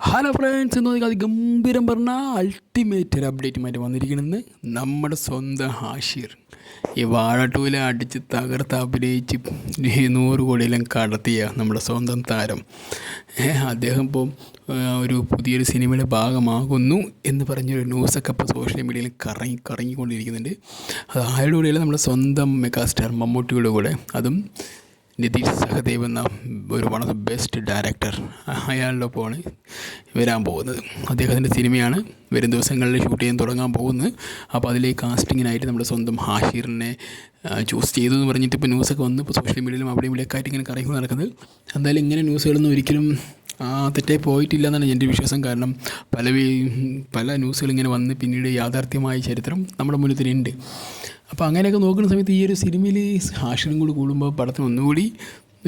Hello friends, എന്ന് പറഞ്ഞാൽ ഗംഭീരം പറഞ്ഞാൽ അൾട്ടിമേറ്റ് ഒരു അപ്ഡേറ്റുമായിട്ട് വന്നിരിക്കണമെന്ന് നമ്മുടെ സ്വന്തം ഹാഷിർ. ഈ വാഴ ടൂവിലെ അടിച്ച് തകർത്ത് അഭിനയിച്ച് 100 കോടിയെല്ലാം കടത്തിയ നമ്മുടെ സ്വന്തം താരം അദ്ദേഹം ഇപ്പോൾ ഒരു പുതിയൊരു സിനിമയുടെ ഭാഗമാകുന്നു എന്ന് പറഞ്ഞൊരു ന്യൂസൊക്കെ ഇപ്പോൾ സോഷ്യൽ മീഡിയയിൽ കറങ്ങിക്കൊണ്ടിരിക്കുന്നുണ്ട്. അത് ആരുടെ കൂടെയല്ല, നമ്മുടെ സ്വന്തം മെഗാസ്റ്റാർ മമ്മൂട്ടിയുടെ കൂടെ, അതും നിതീഷ് സഹദേവ് എന്ന ഒരു one of the best director, അയാളുടെ ഒപ്പമാണ് വരാൻ പോകുന്നത്. അദ്ദേഹത്തിൻ്റെ സിനിമയാണ് വരും ദിവസങ്ങളിൽ ഷൂട്ട് ചെയ്യാൻ തുടങ്ങാൻ പോകുന്നത്. അപ്പോൾ അതിലേക്ക് കാസ്റ്റിങ്ങിനായിട്ട് നമ്മുടെ സ്വന്തം ഹാഷിറിനെ ചൂസ് ചെയ്തു എന്ന് പറഞ്ഞിട്ട് ഇപ്പോൾ ന്യൂസൊക്കെ വന്ന് ഇപ്പോൾ സോഷ്യൽ മീഡിയയിലും അവിടെയും ഇവിടെയൊക്കെ ആയിട്ട് ഇങ്ങനെ കറങ്ങി നടക്കുന്നത്. എന്തായാലും ഇങ്ങനെ ന്യൂസുകളൊന്നും ഒരിക്കലും തെറ്റായി പോയിട്ടില്ല എന്നാണ് എൻ്റെ വിശ്വാസം. കാരണം പല ന്യൂസുകൾ ഇങ്ങനെ വന്ന് പിന്നീട് യാഥാർത്ഥ്യമായ ചരിത്രം നമ്മുടെ മുന്നിൽ തന്നെ ഉണ്ട്. അപ്പോൾ അങ്ങനെയൊക്കെ നോക്കുന്ന സമയത്ത് ഈ ഒരു സിനിമയിൽ ഹാഷിറും കൂടി കൂടുമ്പോൾ പടത്തിന് ഒന്നുകൂടി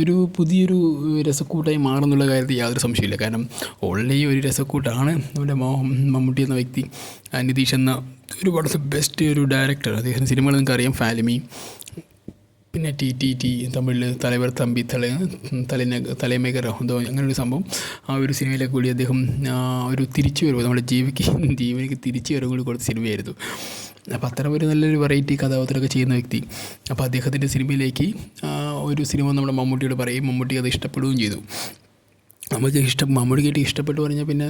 ഒരു പുതിയൊരു രസക്കൂട്ടായി മാറുന്നുള്ള കാര്യത്തിൽ യാതൊരു സംശയമില്ല. കാരണം ഓൾറെഡി ഒരു രസക്കൂട്ടാണ് നമ്മുടെ മമ്മൂട്ടി എന്ന വ്യക്തി. നിതീഷ് എന്ന ഒരു വളരെ ബെസ്റ്റ് ഒരു ഡയറക്ടർ. അദ്ദേഹത്തിൻ്റെ സിനിമകൾ നിങ്ങൾക്കറിയാം, ഫാലിമി, പിന്നെ ടി തമിഴിൽ തലവർ തമ്പി തലമേകര എന്തോ അങ്ങനൊരു സംഭവം. ആ ഒരു സിനിമയിലേക്ക് കൂടി അദ്ദേഹം ഒരു തിരിച്ചു വരവ്, നമ്മുടെ ജീവനിക്ക് തിരിച്ചു വരവ് കൂടി കൊടുത്ത സിനിമയായിരുന്നു. അപ്പോൾ അത്ര ഒരു നല്ലൊരു വെറൈറ്റി കഥാപാത്രമൊക്കെ ചെയ്യുന്ന വ്യക്തി. അപ്പോൾ അദ്ദേഹത്തിൻ്റെ സിനിമയിലേക്ക് ഒരു സിനിമ നമ്മുടെ മമ്മൂട്ടിയോട് പറയും, മമ്മൂട്ടി അത് ഇഷ്ടപ്പെടുകയും ചെയ്തു. മമ്മൂട്ടിക്കായിട്ട് ഇഷ്ടപ്പെട്ട് പറഞ്ഞാൽ പിന്നെ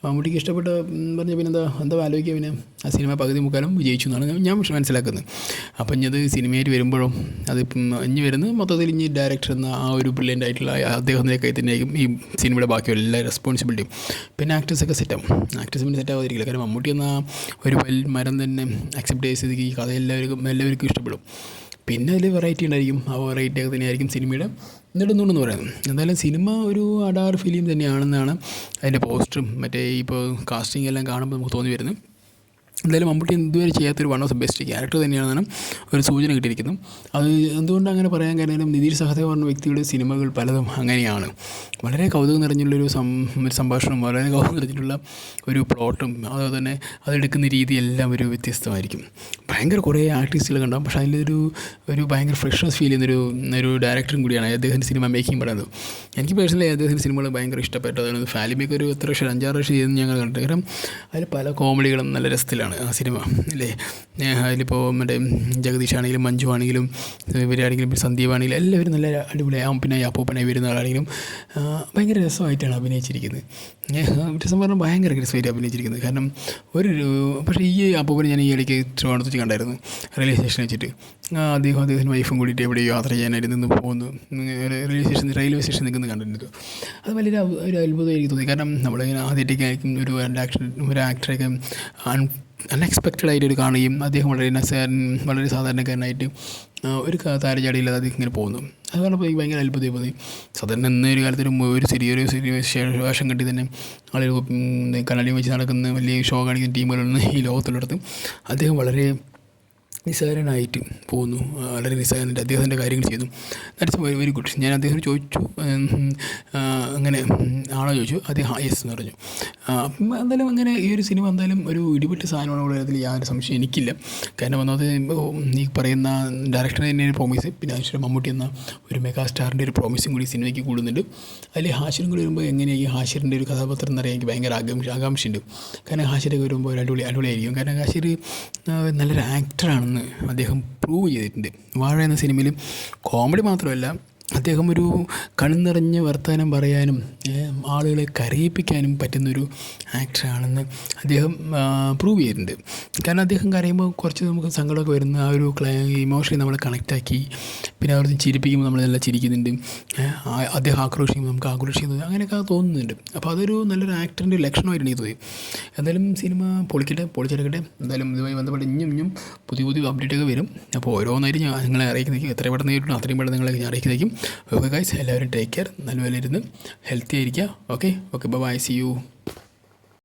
മമ്മൂട്ടിക്ക് ഇഷ്ടപ്പെട്ട് പറഞ്ഞാൽ പിന്നെ എന്താ ആലോചിക്കുക, പിന്നെ ആ സിനിമ പകുതി മുക്കാലും വിജയിച്ചു എന്നാണ് ഞാൻ മനസ്സിലാക്കുന്നത്. അപ്പം ഇനി അത് സിനിമയായിട്ട് വരുമ്പോഴോ അത് ഇനി വരുന്നത് മൊത്തത്തിൽ ഇനി ഡയറക്ടർ എന്ന ആ ഒരു ബ്രില്യൻ്റ് ആയിട്ടുള്ള അദ്ദേഹത്തിൻ്റെ കയ്യിൽ തന്നെയായിരിക്കും ഈ സിനിമയുടെ ബാക്കിയുള്ള എല്ലാ റെസ്പോൺസിബിലിറ്റിയും. പിന്നെ ആക്ടേഴ്സൊക്കെ സെറ്റാവും. ആക്ടേഴ്സ് പിന്നെ സെറ്റാവാതിരിക്കില്ല. കാരണം മമ്മൂട്ടി എന്ന ഒരു മരം തന്നെ അക്സെപ്റ്റ് ചെയ്ത് ഈ കഥ എല്ലാവർക്കും ഇഷ്ടപ്പെടും. പിന്നെ അതിൽ വെറൈറ്റി ഉണ്ടായിരിക്കും. ആ വെറൈറ്റിയൊക്കെ തന്നെയായിരിക്കും സിനിമയുടെ നെടുന്നുണ്ടെന്ന് പറയുന്നത്. എന്തായാലും സിനിമ ഒരു അഡാർ ഫിലിം തന്നെയാണെന്നാണ് അതിൻ്റെ പോസ്റ്ററും മറ്റേ ഇപ്പോൾ കാസ്റ്റിംഗ് എല്ലാം കാണുമ്പോൾ നമുക്ക് തോന്നി വരുന്നത്. എന്തായാലും മമ്മൂട്ടി ഇതുവരെ ചെയ്യാത്തൊരു one of the best character തന്നെയാണെന്നാണ് ഒരു സൂചന കിട്ടിയിരിക്കുന്നത്. അത് എന്തുകൊണ്ട് അങ്ങനെ പറയാൻ കാരണം, നിതീഷ് സഹദേവ് പറഞ്ഞ വ്യക്തിയുടെ സിനിമകൾ പലതും അങ്ങനെയാണ്. വളരെ കൗതുകം നിറഞ്ഞുള്ളൊരു സംഭാഷണം, വളരെ കൗതുകം നിറഞ്ഞിട്ടുള്ള ഒരു പ്ലോട്ടും, അതുപോലെ തന്നെ അതെടുക്കുന്ന രീതി എല്ലാം ഒരു വ്യത്യസ്തമായിരിക്കും. ഭയങ്കര കുറേ ആർട്ടിസ്റ്റുകൾ കണ്ടാകും, പക്ഷേ അതിലൊരു ഭയങ്കര ഫ്രഷ്നസ് ഫീൽ ചെയ്യുന്നൊരു ഡയറക്ടറും കൂടിയാണ് അദ്ദേഹത്തിൻ്റെ സിനിമ മേക്കിംഗ് പറയുന്നത്. എനിക്ക് പേഴ്സണലി അദ്ദേഹത്തിൻ്റെ സിനിമകൾ ഭയങ്കര ഇഷ്ടപ്പെട്ടതാണ്. ഫാലിമിക്ക് ഒരു 5-6 വർഷം ചെയ്തെന്ന് ഞങ്ങൾ കണ്ടിട്ട്. കാരണം അതിൽ പല കോമഡികളും നല്ല രസത്തിലാണ് ആ സിനിമ അല്ലേ. അതിലിപ്പോൾ മറ്റേ ജഗദീഷ് ആണെങ്കിലും മഞ്ജു ആണെങ്കിലും ഇവരാണെങ്കിലും സന്ദീപ് ആണെങ്കിലും എല്ലാവരും നല്ല അടിപൊളിയാകും. പിന്നെ അപ്പൂപ്പനായി വരുന്ന ആളാണെങ്കിലും ഭയങ്കര രസമായിട്ടാണ് അഭിനയിച്ചിരിക്കുന്നത്. രസം പറഞ്ഞാൽ ഭയങ്കര രസമായിട്ട് അഭിനയിച്ചിരിക്കുന്നത്. കാരണം പക്ഷേ ഈ അപ്പൂപ്പനെ ഞാൻ ഈ ഇടയ്ക്ക് ട്രിവാൻഡ്രത്ത് വെച്ച് കണ്ടായിരുന്നു, റെയിൽവേ സ്റ്റേഷനിൽ വെച്ചിട്ട്. അദ്ദേഹത്തിൻ്റെ വൈഫും കൂടിയിട്ട് എവിടെയോ യാത്ര ചെയ്യാനായിട്ട് നിന്ന് പോകുന്നു, റെയിൽവേ സ്റ്റേഷൻ നിൽക്കുന്നത് കണ്ടിട്ടുണ്ട്. അത് വലിയൊരു ഒരു അത്ഭുതം എനിക്ക് തോന്നി. കാരണം നമ്മളിങ്ങനെ ആദ്യമായിട്ടേക്കായിരിക്കും ഒരു ആക്ടറൊക്കെ അൺഎക്സ്പെക്റ്റഡ് ആയിട്ട് കാണുകയും അദ്ദേഹം വളരെ സാധാരണക്കാരനായിട്ട് ഒരു താരചാടിയില്ലാതെ അദ്ദേഹം ഇങ്ങനെ പോകുന്നു. അത് പറഞ്ഞപ്പോൾ എനിക്ക് ഭയങ്കര അത്ഭുതമായി തോന്നി. സാധാരണ ഇന്നൊരു കാലത്ത് ഒരു ചെറിയൊരു വേഷം കെട്ടി തന്നെ ആളുകൾ കണ്ണാടിയും വെച്ച് നടക്കുന്ന വലിയ ഷോ കാണിക്കുന്ന ടീമുകളൊന്നും ഈ ലോകത്തുള്ളിടത്ത് അദ്ദേഹം വളരെ നിസ്സാരനായിട്ട് പോകുന്നു. വളരെ നിസ്സാരനായിട്ട് അദ്ദേഹത്തിൻ്റെ കാര്യങ്ങൾ ചെയ്യുന്നു. That's very good. ഞാൻ അദ്ദേഹത്തോട് ചോദിച്ചു, അങ്ങനെ ആണോ ചോദിച്ചു. അദ്ദേഹം യെസ് എന്ന് പറഞ്ഞു. അപ്പം എന്തായാലും അങ്ങനെ ഈ ഒരു സിനിമ എന്തായാലും ഒരു ഇടിപെട്ട സാധനമാണ് അതിൽ യാതൊരു സംശയം എനിക്കില്ല. കാരണം ഒന്നാമത് ഈ പറയുന്ന ഡയറക്ടർ തന്നെ ഒരു പ്രോമിസ്, പിന്നെ അതിന് മമ്മൂട്ടി എന്ന ഒരു മെഗാ സ്റ്റാറിൻ്റെ ഒരു പ്രോമിസും കൂടി സിനിമയ്ക്ക് കൂടുന്നുണ്ട്. അതിൽ ഹാഷിറും കൂടി വരുമ്പോൾ എങ്ങനെയാണ് ഈ ഹാഷിറിൻ്റെ ഒരു കഥാപാത്രം എന്നറിയാൻ എനിക്ക് ഭയങ്കര ആകാംക്ഷയുണ്ട്. കാരണം ഹാഷിറൊക്കെ വരുമ്പോൾ ഒരു അടിപൊളിയായിരിക്കും. കാരണം ഹാഷിർ നല്ലൊരു ആക്ടറാണ് അദ്ദേഹം പ്രൂവ് ചെയ്തിട്ടുണ്ട്. വാഴ എന്ന സിനിമയിൽ കോമഡി മാത്രമല്ല, അദ്ദേഹം ഒരു കണ്ണിറഞ്ഞ് വർത്തമാനം പറയാനും ആളുകളെ കരയിപ്പിക്കാനും പറ്റുന്നൊരു ആക്ടറാണെന്ന് അദ്ദേഹം പ്രൂവ് ചെയ്തിട്ടുണ്ട്. കാരണം അദ്ദേഹം കരയുമ്പോൾ കുറച്ച് നമുക്ക് സങ്കടമൊക്കെ വരുന്ന ആ ഒരു ഇമോഷണലി നമ്മളെ കണക്റ്റാക്കി, പിന്നെ അവിടുന്ന് ചിരിപ്പിക്കുമ്പോൾ നമ്മളെല്ലാം ചിരിക്കുന്നുണ്ട്. അദ്ദേഹം ആക്രോഷിക്കുമ്പോൾ നമുക്ക് ആക്രോഷിക്കുന്നത് അങ്ങനെയൊക്കെ തോന്നുന്നുണ്ട്. അപ്പോൾ അതൊരു നല്ലൊരു ആക്ടറിൻ്റെ ലക്ഷണമായിട്ട് എനിക്ക് തോന്നി. എന്തായാലും സിനിമ പൊളിച്ചെടുക്കട്ടെ. എന്തായാലും ഇതുമായി ബന്ധപ്പെട്ട് ഇനിയും പുതിയ അപ്ഡേറ്റൊക്കെ വരും. അപ്പോൾ ഓരോന്നായിട്ട് ഞാൻ നിങ്ങളെ അറിയിക്കുന്നതായിരിക്കും. എത്ര പെട്ടെന്ന് കിട്ടും അത്രയും പെട്ടെന്ന് നിങ്ങളെ ഞാൻ അറിയിക്കുന്നതായിരിക്കും. ഓക്കെ ഗൈസ്, എല്ലാവരും ടേക്ക് കെയർ. നല്ലപോലെ ഇരുന്ന് ഹെൽത്തി ആയിരിക്കുക. Okay bye, see U.